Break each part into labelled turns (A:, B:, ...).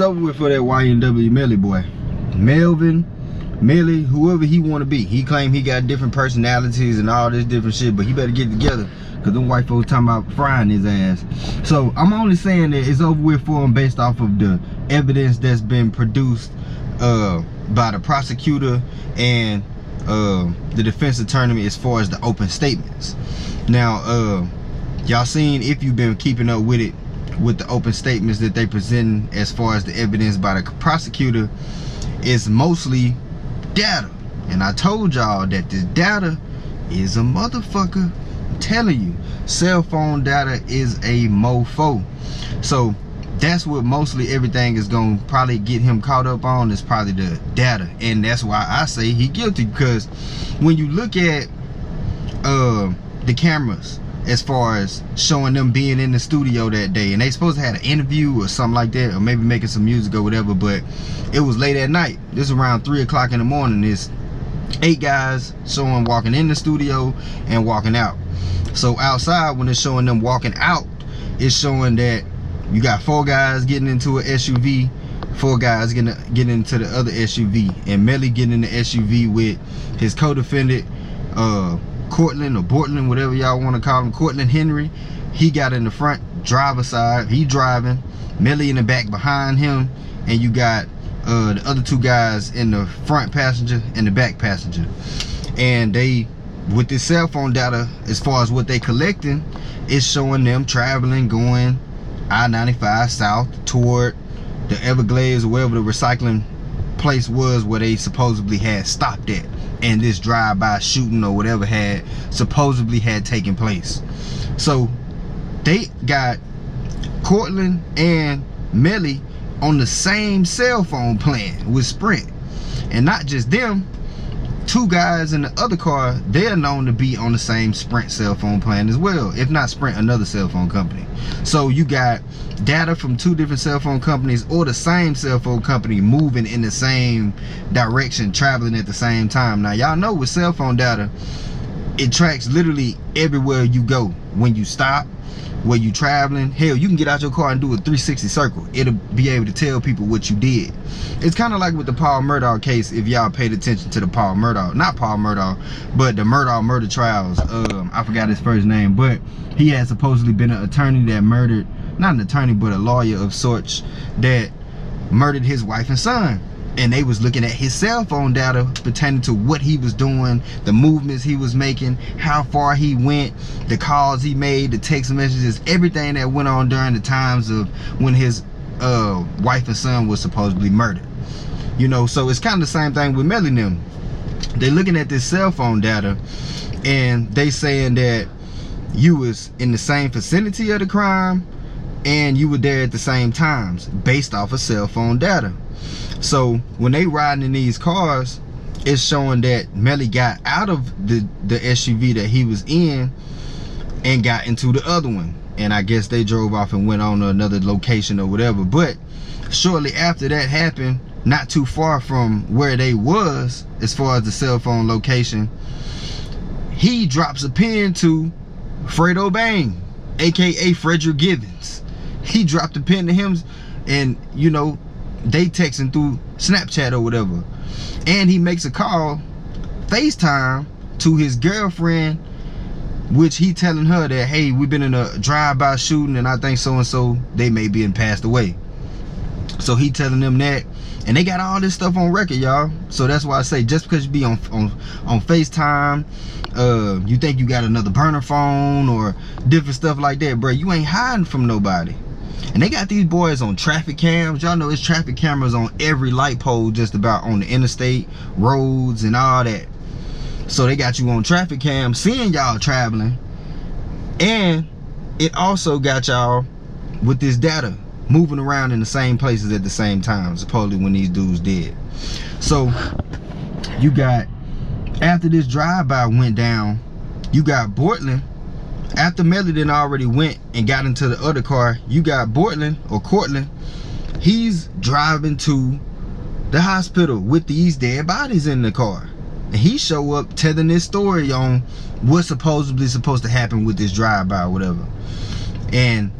A: Over with for that YNW Melly boy. Melvin, Melly, whoever he want to be. He claimed he got different personalities and all this different shit, but he better get together because them white folks talking about frying his ass. So I'm only saying that it's over with for him based off of the evidence that's been produced by the prosecutor and the defense attorney as far as the open statements. Now, y'all seen, if you've been keeping up with it, with the open statements that they present as far as the evidence by the prosecutor, is mostly data. And I told y'all that this data is a motherfucker. I'm telling you, cell phone data is a mofo. So that's what mostly everything is gonna probably get him caught up on, is probably the data. And that's why I say he guilty, because when you look at the cameras as far as showing them being in the studio that day, and they supposed to have an interview or something like that, or maybe making some music or whatever, but it was late at night. This is around 3 o'clock in the morning. There's 8 guys showing walking in the studio and walking out. So outside, when it's showing them walking out, it's showing that you got 4 guys getting into an SUV, 4 guys getting into the other SUV, and Melly getting in the SUV with his co-defendant, Cortland or Bortland, whatever y'all want to call him, Cortland Henry. He got in the front driver's side, he driving, Melly in the back behind him, and you got the other 2 guys in the front passenger and the back passenger. And they, with this cell phone data, as far as what they collecting, it's showing them traveling, going I-95 south toward the Everglades or wherever the recycling place was where they supposedly had stopped at, and this drive-by shooting or whatever had supposedly had taken place. So they got Cortland and Melly on the same cell phone plan with Sprint. And not just them, 2 guys in the other car, they're known to be on the same Sprint cell phone plan as well, if not Sprint, another cell phone company. So you got data from 2 different cell phone companies, or the same cell phone company moving in the same direction, traveling at the same time. Now y'all know with cell phone data, it tracks literally everywhere you go. When you stop, where you traveling, hell, you can get out your car and do a 360 circle. It'll be able to tell people what you did. It's kind of like with the Paul Murdaugh case, if y'all paid attention to the Paul Murdaugh, not Paul Murdaugh, but the Murdaugh murder trials. I forgot his first name, but he had supposedly been an attorney that murdered, not an attorney, but a lawyer of sorts, that murdered his wife and son. And they was looking at his cell phone data pertaining to what he was doing, the movements he was making, how far he went, the calls he made, the text messages, everything that went on during the times of when his wife and son was supposedly murdered. You know, so it's kind of the same thing with Melly and them. They looking at this cell phone data, and they saying that you was in the same vicinity of the crime and you were there at the same times based off of cell phone data. So when they riding in these cars, it's showing that Melly got out of the SUV that he was in and got into the other one, and I guess they drove off and went on to another location or whatever. But shortly after that happened, not too far from where they was as far as the cell phone location, he drops a pin to Fredo Bang, aka Frederick Givens. He dropped a pin to him, and you know, they texting through Snapchat or whatever, and he makes a call, FaceTime, to his girlfriend, which he telling her that, hey, we've been in a drive-by shooting, and I think so and so, they may be and passed away. So he telling them that, and they got all this stuff on record, y'all. So that's why I say, just because you be on FaceTime, you think you got another burner phone or different stuff like that, bro, you ain't hiding from nobody. And they got these boys on traffic cams. Y'all know it's traffic cameras on every light pole just about on the interstate roads and all that. So they got you on traffic cam seeing y'all traveling, and it also got y'all with this data moving around in the same places at the same time, supposedly when these dudes did. So you got, after this drive-by went down, you got Bortland. After Melly then already went and got into the other car, you got Bortland or Cortland. He's driving to the hospital with these dead bodies in the car, and he show up telling this story on what's supposedly supposed to happen with this drive-by or whatever. And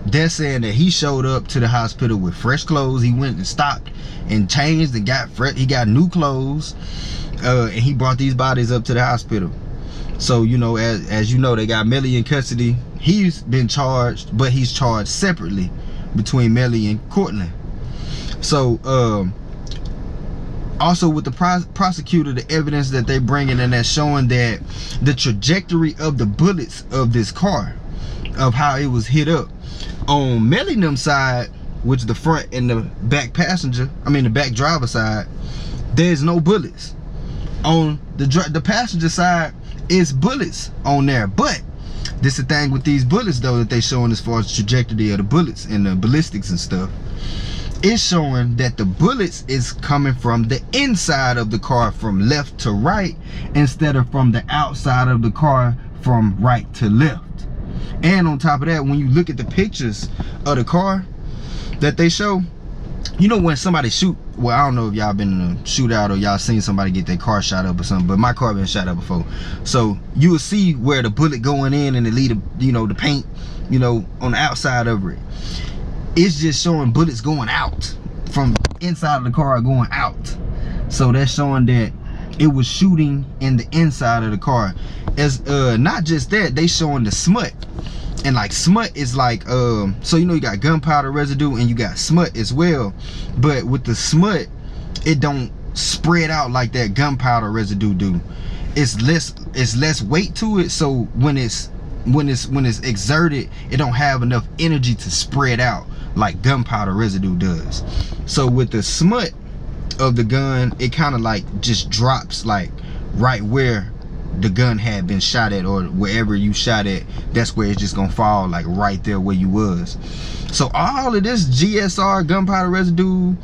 A: they're saying that he showed up to the hospital with fresh clothes. He went and stopped and changed and he got new clothes, and he brought these bodies up to the hospital. So, you know, as you know, they got Melly in custody. He's been charged, but he's charged separately between Melly and Courtney. So, also with the prosecutor, the evidence that they bringing and that's showing that the trajectory of the bullets of this car, of how it was hit up. On Melly and them side, which is the front and the back passenger, the back driver side, there's no bullets. On the passenger side, it's bullets on there. But this is the thing with these bullets though, that they showing as far as the trajectory of the bullets and the ballistics and stuff. It's showing that the bullets is coming from the inside of the car from left to right, instead of from the outside of the car from right to left. And on top of that, when you look at the pictures of the car that they show, you know, when somebody shoot, well, I don't know if y'all been in a shootout or y'all seen somebody get their car shot up or something, but my car been shot up before. So you will see where the bullet going in and it lead, you know, the paint, you know, on the outside of it. It's just showing bullets going out from inside of the car, going out. So that's showing that it was shooting in the inside of the car. As not just that, they showing the smut. And like smut is like, so you know, you got gunpowder residue and you got smut as well. But with the smut, it don't spread out like that gunpowder residue do. It's less weight to it, so when it's exerted, it don't have enough energy to spread out like gunpowder residue does. So with the smut of the gun, it kind of like just drops like right where the gun had been shot at, or wherever you shot at, that's where it's just gonna fall, like right there where you was. So all of this GSR, gunpowder residue,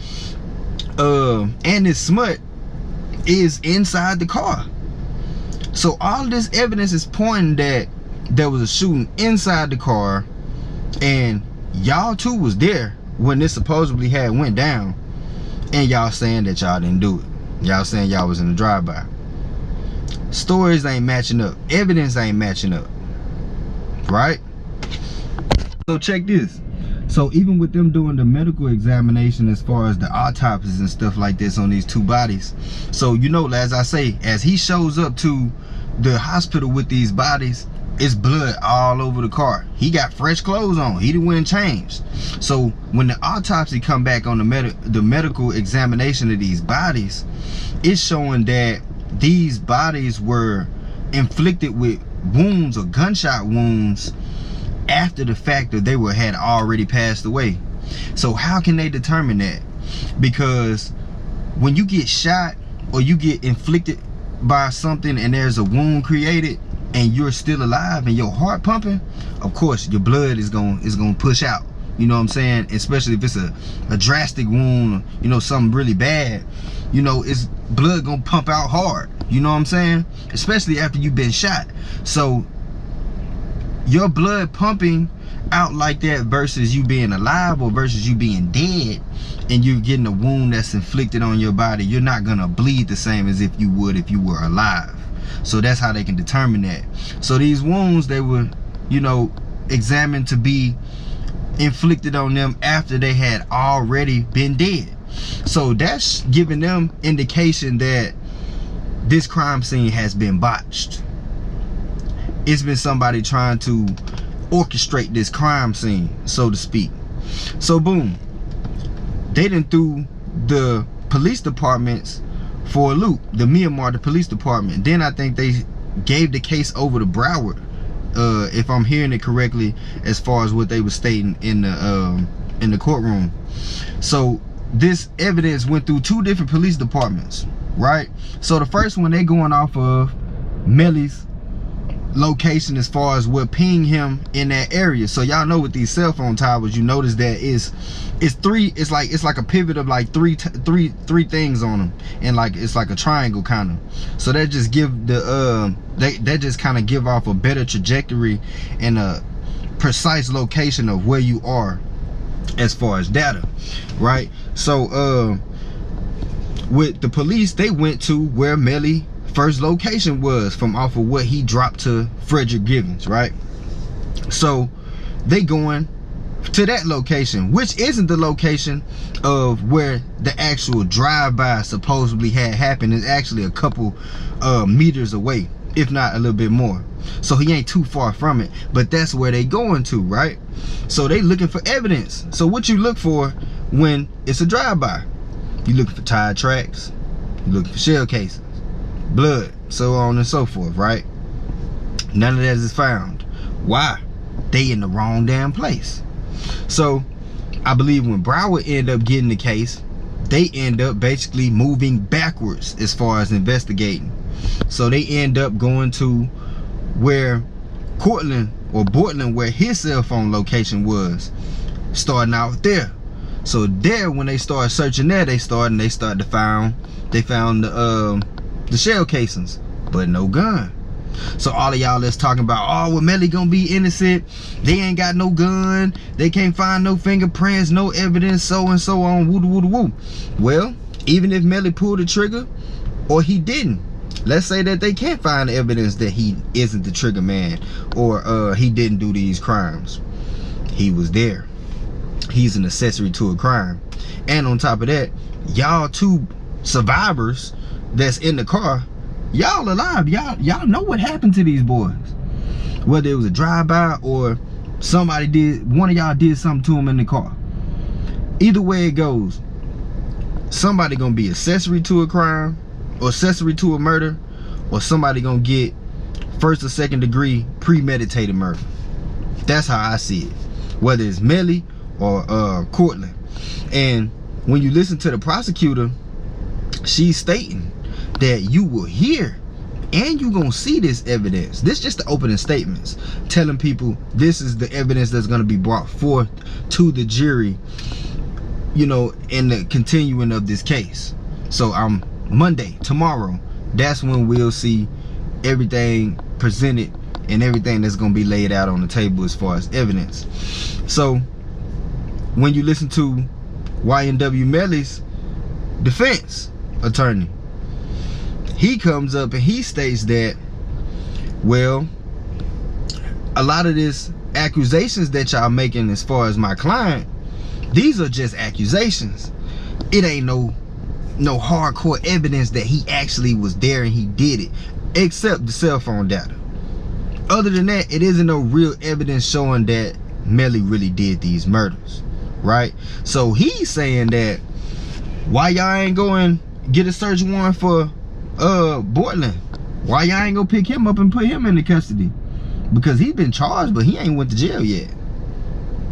A: and this smut is inside the car. So all of this evidence is pointing that there was a shooting inside the car, and y'all too was there when this supposedly had went down, and y'all saying that y'all didn't do it. Y'all saying y'all was in the drive-by. Stories ain't matching up, evidence ain't matching up, right? So check this. So even with them doing the medical examination as far as the autopsies and stuff like this on these two bodies, so you know, as I say, as he shows up to the hospital with these bodies, it's blood all over the car. He got fresh clothes on, he didn't went and changed. So when the autopsy come back on the medical examination of these bodies, it's showing that these bodies were inflicted with wounds or gunshot wounds after the fact that they had already passed away. So how can they determine that? Because when you get shot or you get inflicted by something and there's a wound created and you're still alive and your heart pumping, of course your blood is gonna push out. You know what I'm saying? Especially if it's a drastic wound, you know, something really bad, you know, it's blood gonna pump out hard. You know what I'm saying? Especially after you've been shot. So your blood pumping out like that versus you being alive or versus you being dead and you're getting a wound that's inflicted on your body, you're not gonna bleed the same as if you would if you were alive. So that's how they can determine that. So these wounds, they were, you know, examined to be inflicted on them after they had already been dead. So that's giving them indication that this crime scene has been botched. It's been somebody trying to orchestrate this crime scene, so to speak. So boom, they done threw the police departments for a loop, the Myanmar, the police department. Then I think they gave the case over to Broward, if I'm hearing it correctly, as far as what they were stating in the courtroom. So this evidence went through two different police departments, right? So the first one, they going off of Melly's location as far as what pinged him in that area. So y'all know with these cell phone towers, you notice that it's like a pivot of like three things on them, and like it's like a triangle kind of. So that just give the that just kind of give off a better trajectory and a precise location of where you are as far as data, right? So with the police, they went to where Melly first location was from off of what he dropped to Frederick Givens, right? So they going to that location, which isn't the location of where the actual drive-by supposedly had happened. It's actually a couple meters away, if not a little bit more. So he ain't too far from it, but that's where they going to, right? So they looking for evidence. So what you look for when it's a drive-by? You looking for tire tracks, you looking for shell casings, blood, so on and so forth, right? None of that is found. Why? They in the wrong damn place. So I believe when Broward end up getting the case, they end up basically moving backwards as far as investigating. So they end up going to where Cortland or Portland, where his cell phone location was, starting out there. So there, when they started searching there, they found the shell casings, but no gun. So all of y'all that's talking about, oh, well, Melly gonna be innocent, they ain't got no gun, they can't find no fingerprints, no evidence, so and so on, woo woo woo. Well, even if Melly pulled the trigger or he didn't, let's say that they can't find evidence that he isn't the trigger man, or he didn't do these crimes. He was there. He's an accessory to a crime. And on top of that, y'all two survivors that's in the car, y'all alive. Y'all know what happened to these boys. Whether it was a drive-by or one of y'all did something to them in the car. Either way it goes, somebody gonna be accessory to a crime, or accessory to a murder, or somebody gonna get first or second degree premeditated murder. That's how I see it. Whether it's Melly or Cortland. And when you listen to the prosecutor, she's stating that you will hear and you gonna see this evidence. This just the opening statements, telling people this is the evidence that's gonna be brought forth to the jury, you know, in the continuing of this case. So Monday, tomorrow, that's when we'll see everything presented and everything that's gonna be laid out on the table as far as evidence. So when you listen to YNW Melly's defense attorney, he comes up and he states that, well, a lot of this accusations that y'all making as far as my client, these are just accusations. It ain't no hardcore evidence that he actually was there and he did it, except the cell phone data. Other than that, it isn't no real evidence showing that Melly really did these murders, right? So he's saying that, why y'all ain't going get a search warrant for Portland? Why y'all ain't gonna pick him up and put him into custody? Because he's been charged, but he ain't went to jail yet.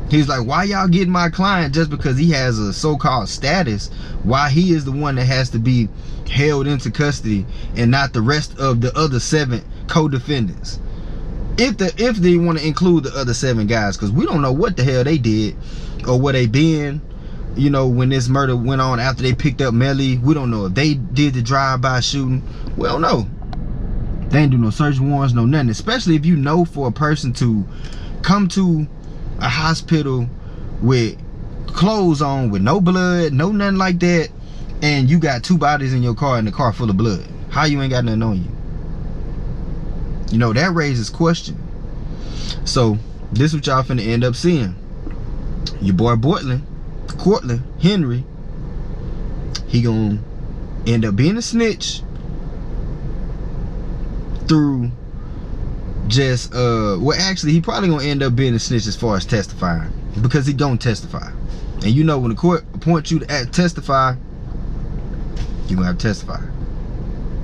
A: He's like, why y'all getting my client just because he has a so-called status? Why he is the one that has to be held into custody and not the rest of the other 7 co-defendants? If they want to include the other 7 guys, because we don't know what the hell they did or where they been, you know, when this murder went on after they picked up Melly. We don't know if they did the drive-by shooting. We don't know. They ain't do no search warrants, no nothing. Especially if you know for a person to come to a hospital with clothes on, with no blood, no nothing like that, and you got 2 bodies in your car and the car full of blood. How you ain't got nothing on you? You know, that raises question. So this is what y'all finna end up seeing. Your boy Cortland Henry, he gonna end up being a snitch through just well, actually he probably gonna end up being a snitch as far as testifying, because he don't testify. And you know, when the court appoints you to testify, you gonna have to testify.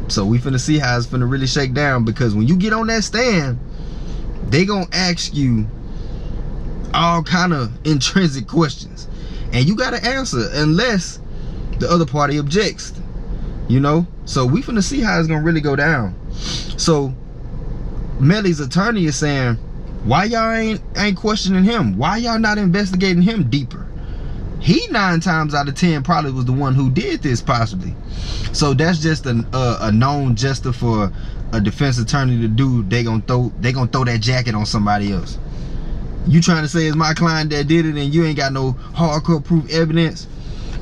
A: So we finna see how it's finna really shake down, because when you get on that stand, they gonna ask you all kind of intrinsic questions, and you gotta answer unless the other party objects, you know. So we finna see how it's gonna really go down. So Melly's attorney is saying, why y'all ain't questioning him? Why y'all not investigating him deeper? He 9 times out of 10 probably was the one who did this, possibly. So that's just a known gesture for a defense attorney to do. They gonna throw that jacket on somebody else. You trying to say it's my client that did it, and you ain't got no hardcore proof evidence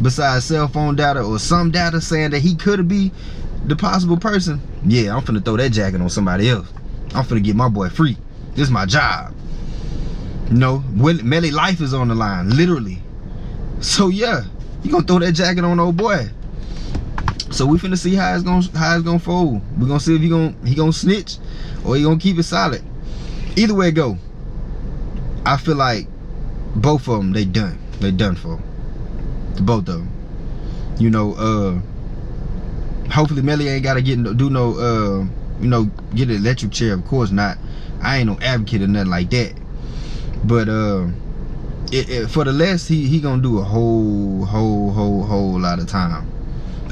A: besides cell phone data or some data saying that he could be the possible person? Yeah, I'm finna throw that jacket on somebody else. I'm finna get my boy free. This is my job. You know, Melly life is on the line, literally. So yeah, you gonna throw that jacket on old boy. So we finna see how it's gonna fold. We gonna see if he gonna snitch or he gonna keep it solid. Either way it go, I feel like both of them, they done for. Both of them. You know, hopefully Melly ain't gotta get an electric chair. Of course not. I ain't no advocate or nothing like that. But for the less, he gonna do a whole lot of time.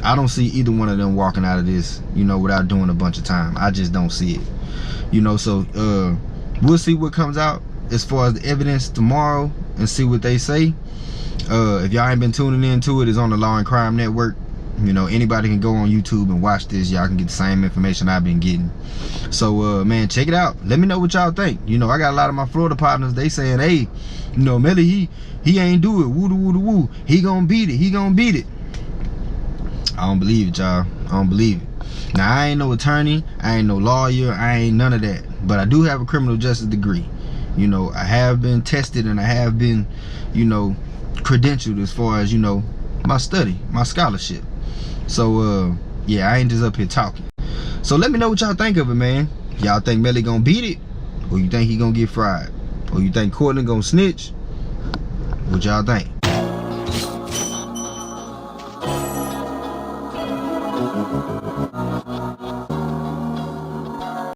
A: I don't see either one of them walking out of this, you know, without doing a bunch of time. I just don't see it. You know, so we'll see what comes out as far as the evidence tomorrow and see what they say. If y'all ain't been tuning into it, it's on the Law and Crime Network. You know, anybody can go on YouTube and watch this. Y'all can get the same information I've been getting. So man, check it out. Let me know what y'all think. You know, I got a lot of my Florida partners, they saying, hey, you know, Melly, he ain't do it, woo. He gonna beat it. I don't believe it, y'all. I don't believe it. Now, I ain't no attorney, I ain't no lawyer, I ain't none of that, but I do have a criminal justice degree. You know, I have been tested and I have been, you know, credentialed as far as, you know, my study, my scholarship. So yeah, I ain't just up here talking. So let me know what y'all think of it, man. Y'all think Melly gonna beat it, or you think he gonna get fried, or you think Courtney gonna snitch? What y'all think?